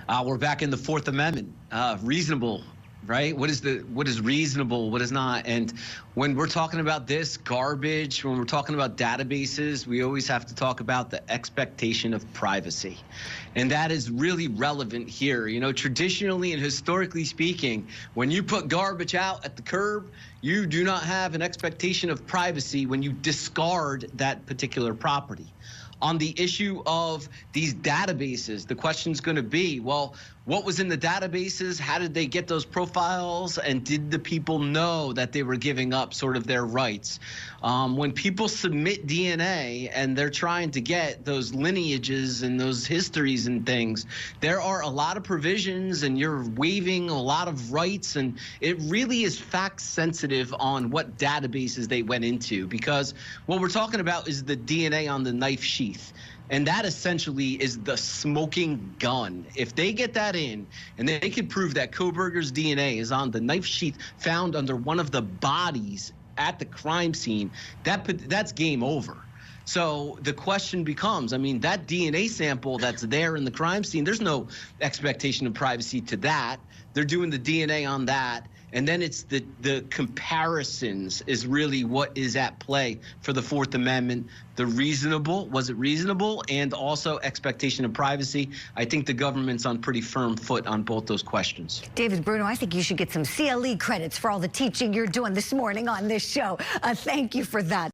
We're back in the Fourth Amendment. Reasonable, right? What is reasonable? What is not? And when we're talking about this garbage, when we're talking about databases, we always have to talk about the expectation of privacy. And that is really relevant here. You know, traditionally and historically speaking, when you put garbage out at the curb, you do not have an expectation of privacy when you discard that particular property. On the issue of these databases, the question's going to be, well, what was in the databases? How did they get those profiles? And did the people know that they were giving up sort of their rights? When people submit DNA and they're trying to get those lineages and those histories and things, there are a lot of provisions and you're waiving a lot of rights. And it really is fact sensitive on what databases they went into, because what we're talking about is the DNA on the knife sheath. And that essentially is the smoking gun. If they get that in and they can prove that Kohberger's DNA is on the knife sheath found under one of the bodies at the crime scene, that's game over. So the question becomes, I mean, that DNA sample that's there in the crime scene, there's no expectation of privacy to that. They're doing the DNA on that. And then it's the comparisons is really what is at play for the Fourth Amendment. The reasonable, was it reasonable? And also expectation of privacy. I think the government's on pretty firm foot on both those questions. David Bruno, I think you should get some CLE credits for all the teaching you're doing this morning on this show. Thank you for that.